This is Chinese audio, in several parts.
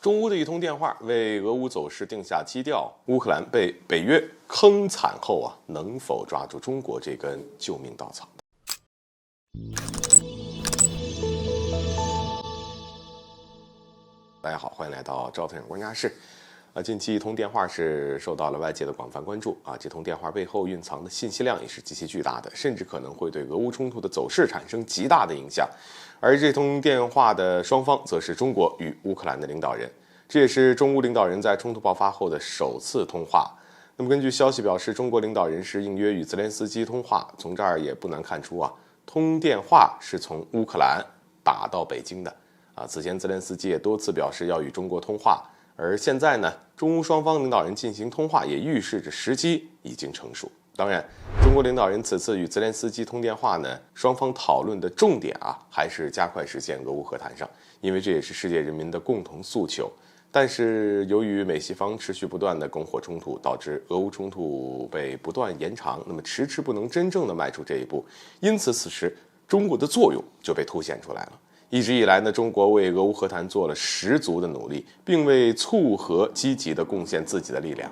中乌的一通电话为俄乌走势定下基调。乌克兰被北约坑惨后能否抓住中国这根救命稻草？大家好，欢迎来到赵腾观察室。近期一通电话是受到了外界的广泛关注这通电话背后蕴藏的信息量也是极其巨大的，甚至可能会对俄乌冲突的走势产生极大的影响。而这通电话的双方则是中国与乌克兰的领导人，这也是中乌领导人在冲突爆发后的首次通话。那么根据消息表示，中国领导人是应约与泽连斯基通话，从这儿也不难看出通电话是从乌克兰打到北京的此前泽连斯基也多次表示要与中国通话，而现在呢，中乌双方领导人进行通话，也预示着时机已经成熟。当然，中国领导人此次与泽连斯基通电话呢，双方讨论的重点还是加快实现俄乌和谈上，因为这也是世界人民的共同诉求。但是由于美西方持续不断的拱火冲突，导致俄乌冲突被不断延长，那么迟迟不能真正的迈出这一步，因此此时中国的作用就被凸显出来了。一直以来呢，中国为俄乌和谈做了十足的努力，并为促和积极的贡献自己的力量。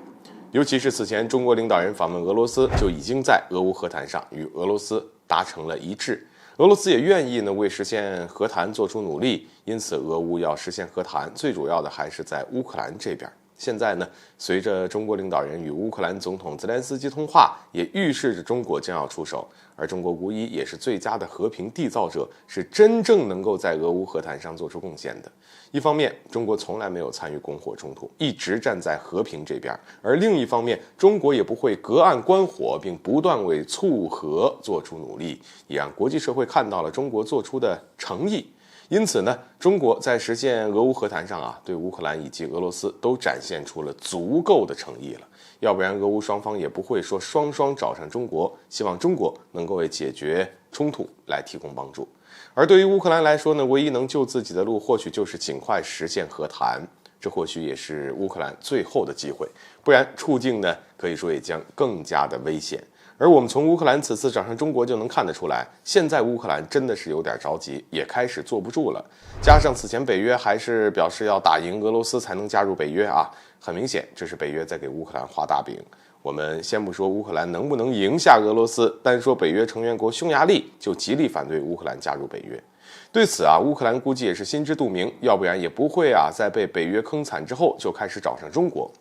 尤其是此前中国领导人访问俄罗斯，就已经在俄乌和谈上与俄罗斯达成了一致。俄罗斯也愿意呢为实现和谈做出努力，因此俄乌要实现和谈，最主要的还是在乌克兰这边。现在呢，随着中国领导人与乌克兰总统泽连斯基通话，也预示着中国将要出手，而中国无疑也是最佳的和平缔造者，是真正能够在俄乌和谈上做出贡献的。一方面，中国从来没有参与拱火冲突，一直站在和平这边；而另一方面，中国也不会隔岸观火，并不断为促和做出努力，也让国际社会看到了中国做出的诚意。因此呢，中国在实现俄乌和谈上对乌克兰以及俄罗斯都展现出了足够的诚意了，要不然俄乌双方也不会说双双找上中国，希望中国能够为解决冲突来提供帮助。而对于乌克兰来说呢，唯一能救自己的路或许就是尽快实现和谈，这或许也是乌克兰最后的机会，不然处境呢可以说也将更加的危险。而我们从乌克兰此次找上中国就能看得出来，现在乌克兰真的是有点着急，也开始坐不住了。加上此前北约还是表示要打赢俄罗斯才能加入北约很明显这是北约在给乌克兰画大饼。我们先不说乌克兰能不能赢下俄罗斯，单说北约成员国匈牙利就极力反对乌克兰加入北约。对此乌克兰估计也是心知肚明，要不然也不会在被北约坑惨之后就开始找上中国。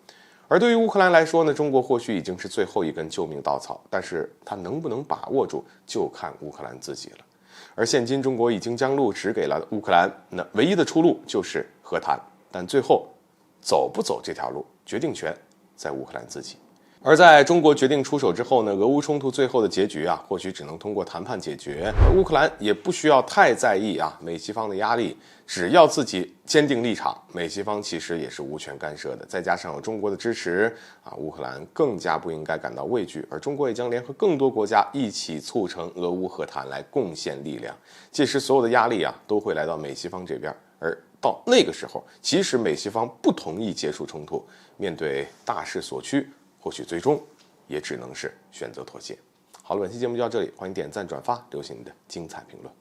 而对于乌克兰来说呢，中国或许已经是最后一根救命稻草，但是他能不能把握住，就看乌克兰自己了。而现今中国已经将路指给了乌克兰，那唯一的出路就是和谈，但最后走不走这条路，决定权在乌克兰自己。而在中国决定出手之后呢，俄乌冲突最后的结局或许只能通过谈判解决。而乌克兰也不需要太在意美西方的压力，只要自己坚定立场，美西方其实也是无权干涉的。再加上有中国的支持乌克兰更加不应该感到畏惧，而中国也将联合更多国家一起促成俄乌和谈，来贡献力量。届时所有的压力都会来到美西方这边，而到那个时候，即使美西方不同意结束冲突，面对大势所趋，或许最终也只能是选择妥协。好了，本期节目就到这里，欢迎点赞转发，留下你的精彩评论。